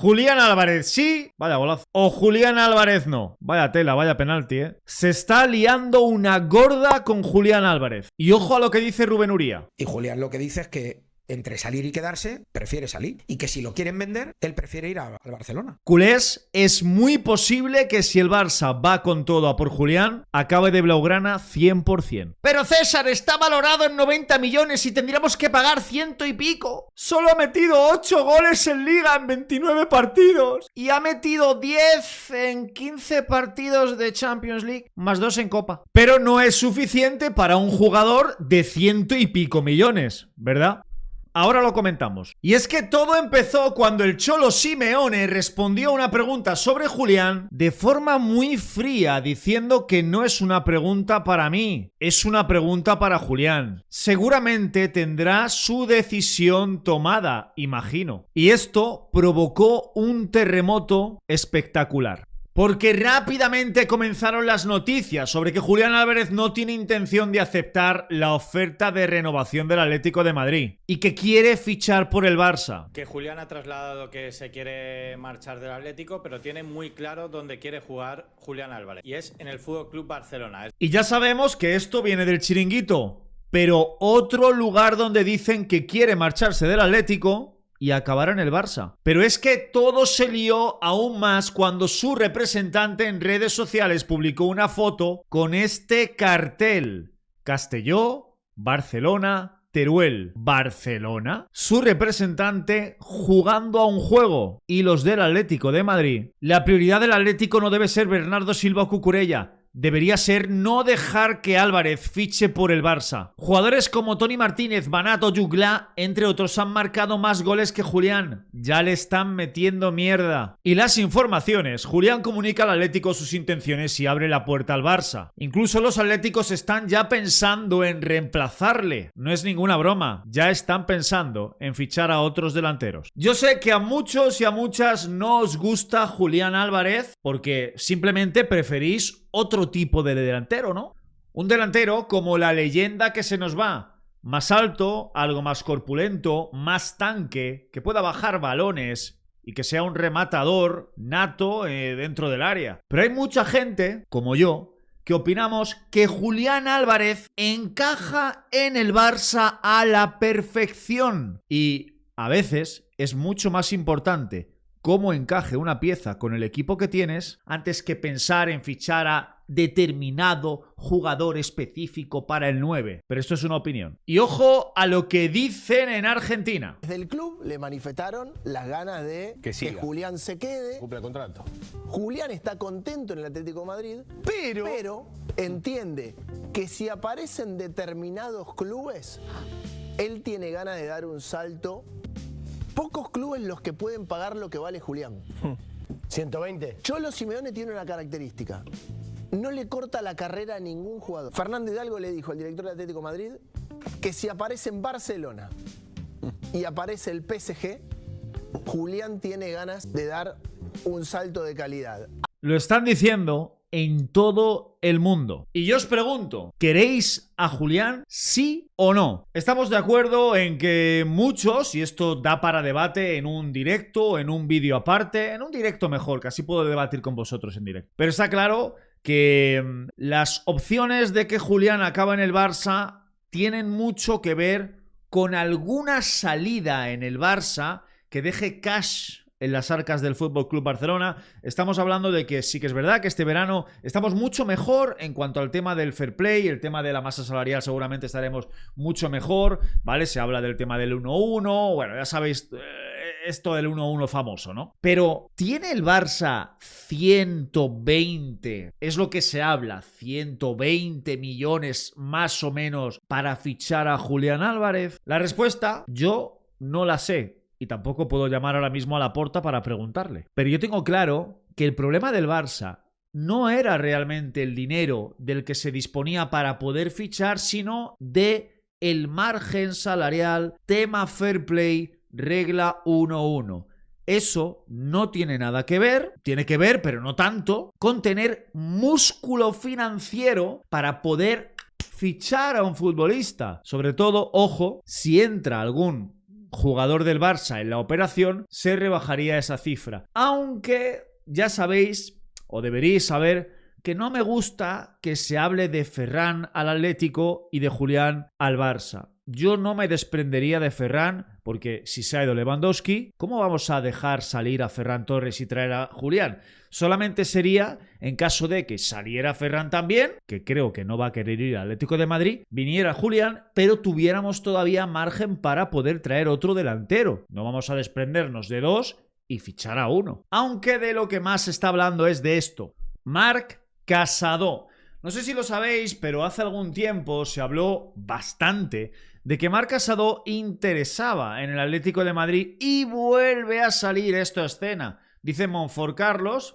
Julián Álvarez sí, vaya golazo. O Julián Álvarez no. Vaya tela, vaya penalti, Se está liando una gorda con Julián Álvarez. Y ojo a lo que dice Rubén Uría. Y Julián lo que dice es que entre salir y quedarse, prefiere salir. Y que si lo quieren vender, él prefiere ir al Barcelona. Culés, es muy posible que si el Barça va con todo a por Julián, acabe de blaugrana 100%. Pero César está valorado en 90 millones y tendríamos que pagar 100 y pico. Solo ha metido 8 goles en Liga en 29 partidos. Y ha metido 10 en 15 partidos de Champions League, más 2 en Copa. Pero no es suficiente para un jugador de 100 y pico millones, ¿verdad? Ahora lo comentamos. Y es que todo empezó cuando el Cholo Simeone respondió a una pregunta sobre Julián de forma muy fría, diciendo que no es una pregunta para mí, es una pregunta para Julián. Seguramente tendrá su decisión tomada, imagino. Y esto provocó un terremoto espectacular. Porque rápidamente comenzaron las noticias sobre que Julián Álvarez no tiene intención de aceptar la oferta de renovación del Atlético de Madrid y que quiere fichar por el Barça. Que Julián ha trasladado que se quiere marchar del Atlético, pero tiene muy claro dónde quiere jugar Julián Álvarez, y es en el Fútbol Club Barcelona. Y ya sabemos que esto viene del Chiringuito, pero otro lugar donde dicen que quiere marcharse del Atlético y acabar en el Barça. Pero es que todo se lió aún más cuando su representante en redes sociales publicó una foto con este cartel: Castelló, Barcelona, Teruel. ¿Barcelona? Su representante jugando a un juego. Y los del Atlético de Madrid. La prioridad del Atlético no debe ser Bernardo Silva o Cucurella. Debería ser no dejar que Álvarez fiche por el Barça. Jugadores como Toni Martínez, Banat o Jugla, entre otros, han marcado más goles que Julián. Ya le están metiendo mierda. Y las informaciones: Julián comunica al Atlético sus intenciones y abre la puerta al Barça. Incluso los atléticos están ya pensando en reemplazarle. No es ninguna broma. Ya están pensando en fichar a otros delanteros. Yo sé que a muchos y a muchas no os gusta Julián Álvarez porque simplemente preferís otro tipo de delantero, ¿no? Un delantero como la leyenda que se nos va. Más alto, algo más corpulento, más tanque, que pueda bajar balones y que sea un rematador nato dentro del área. Pero hay mucha gente, como yo, que opinamos que Julián Álvarez encaja en el Barça a la perfección. Y a veces es mucho más importante cómo encaje una pieza con el equipo que tienes antes que pensar en fichar a determinado jugador específico para el 9. Pero esto es una opinión. Y ojo a lo que dicen en Argentina. Desde el club le manifestaron las ganas de que Julián se quede. Cumple el contrato. Julián está contento en el Atlético de Madrid, pero entiende que si aparecen determinados clubes, él tiene ganas de dar un salto. Pocos clubes los que pueden pagar lo que vale Julián. 120. Cholo Simeone tiene una característica: no le corta la carrera a ningún jugador. Fernando Hidalgo le dijo al director del Atlético de Madrid que si aparece en Barcelona y aparece el PSG, Julián tiene ganas de dar un salto de calidad. Lo están diciendo en todo el mundo. Y yo os pregunto, ¿queréis a Julián sí o no? Estamos de acuerdo en que muchos, y esto da para debate en un directo, en un vídeo aparte, en un directo mejor, que así puedo debatir con vosotros en directo. Pero está claro que las opciones de que Julián acabe en el Barça tienen mucho que ver con alguna salida en el Barça que deje cash en las arcas del Fútbol Club Barcelona. Estamos hablando de que sí que es verdad que este verano estamos mucho mejor en cuanto al tema del fair play, el tema de la masa salarial seguramente estaremos mucho mejor, ¿vale? Se habla del tema del 1-1, bueno, ya sabéis esto del 1-1 famoso, ¿no? Pero ¿tiene el Barça 120? Es lo que se habla, 120 millones más o menos para fichar a Julián Álvarez. La respuesta, yo no la sé. Y tampoco puedo llamar ahora mismo a Laporta para preguntarle. Pero yo tengo claro que el problema del Barça no era realmente el dinero del que se disponía para poder fichar, sino de el margen salarial, tema fair play, regla 1-1. Eso no tiene nada que ver, tiene que ver, pero no tanto, con tener músculo financiero para poder fichar a un futbolista. Sobre todo, ojo, si entra algún jugador del Barça en la operación, se rebajaría esa cifra. Aunque ya sabéis, o deberíais saber, que no me gusta que se hable de Ferran al Atlético y de Julián al Barça. Yo no me desprendería de Ferran, porque si se ha ido Lewandowski, ¿cómo vamos a dejar salir a Ferran Torres y traer a Julián? Solamente sería en caso de que saliera Ferran también, que creo que no va a querer ir al Atlético de Madrid, viniera Julián, pero tuviéramos todavía margen para poder traer otro delantero. No vamos a desprendernos de dos y fichar a uno. Aunque de lo que más se está hablando es de esto. Marc Casado. No sé si lo sabéis, pero hace algún tiempo se habló bastante de que Marc Casado interesaba en el Atlético de Madrid y vuelve a salir esto a escena. Dice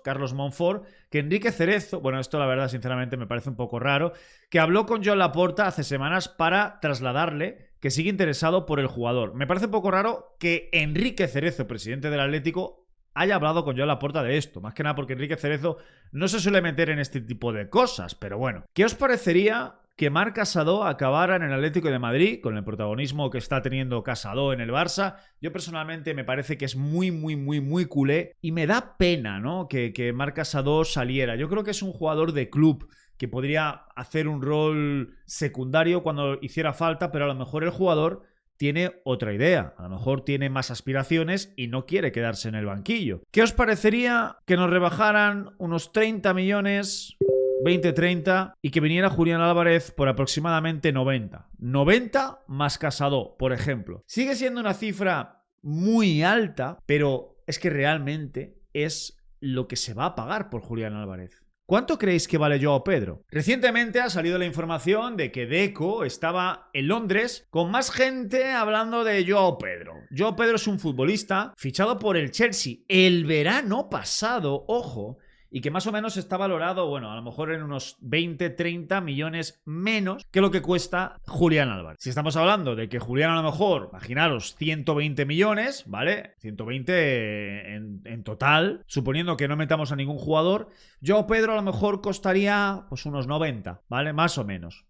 Carlos Monfort, que Enrique Cerezo, bueno, esto la verdad sinceramente me parece un poco raro, que habló con Joan Laporta hace semanas para trasladarle que sigue interesado por el jugador. Me parece un poco raro que Enrique Cerezo, presidente del Atlético, haya hablado con Joan Laporta de esto. Más que nada porque Enrique Cerezo no se suele meter en este tipo de cosas. Pero bueno, ¿qué os parecería que Marc Casado acabara en el Atlético de Madrid con el protagonismo que está teniendo Casado en el Barça? Yo personalmente me parece que es muy culé y me da pena, ¿no? que Marc Casado saliera. Yo creo que es un jugador de club que podría hacer un rol secundario cuando hiciera falta, pero a lo mejor el jugador tiene otra idea, a lo mejor tiene más aspiraciones y no quiere quedarse en el banquillo. ¿Qué os parecería que nos rebajaran unos 30 millones, 20-30, y que viniera Julián Álvarez por aproximadamente 90? 90 más Casado, por ejemplo. Sigue siendo una cifra muy alta, pero es que realmente es lo que se va a pagar por Julián Álvarez. ¿Cuánto creéis que vale Joao Pedro? Recientemente ha salido la información de que Deco estaba en Londres con más gente hablando de Joao Pedro. Joao Pedro es un futbolista fichado por el Chelsea el verano pasado, ojo, y que más o menos está valorado, bueno, a lo mejor en unos 20-30 millones menos que lo que cuesta Julián Álvarez. Si estamos hablando de que Julián a lo mejor, imaginaros, 120 millones, ¿vale? 120 en total, suponiendo que no metamos a ningún jugador, Joao Pedro a lo mejor costaría pues unos 90, ¿vale? Más o menos.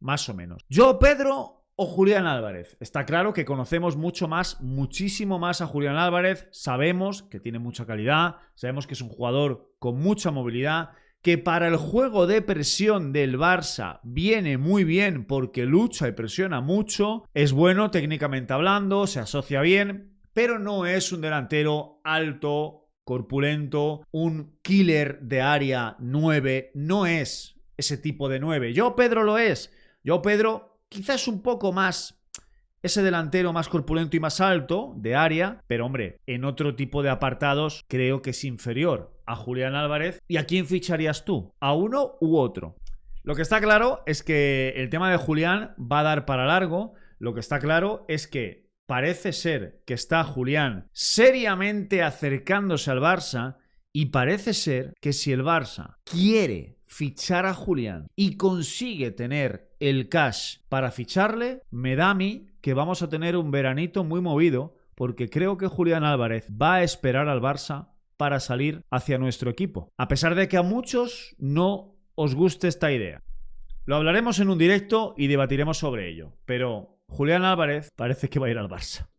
Joao Pedro o Julián Álvarez. Está claro que conocemos muchísimo más a Julián Álvarez, sabemos que tiene mucha calidad, sabemos que es un jugador con mucha movilidad, que para el juego de presión del Barça viene muy bien porque lucha y presiona mucho, es bueno técnicamente hablando, se asocia bien, pero no es un delantero alto, corpulento, un killer de área 9, no es ese tipo de 9. Joao Pedro lo es. Joao Pedro quizás un poco más ese delantero más corpulento y más alto de área, pero hombre, en otro tipo de apartados creo que es inferior a Julián Álvarez. ¿Y a quién ficharías tú? ¿A uno u otro? Lo que está claro es que el tema de Julián va a dar para largo. Lo que está claro es que parece ser que está Julián seriamente acercándose al Barça y parece ser que si el Barça quiere fichar a Julián y consigue tener el cash para ficharle, me da a mí que vamos a tener un veranito muy movido, porque creo que Julián Álvarez va a esperar al Barça para salir hacia nuestro equipo, a pesar de que a muchos no os guste esta idea. Lo hablaremos en un directo y debatiremos sobre ello, pero Julián Álvarez parece que va a ir al Barça.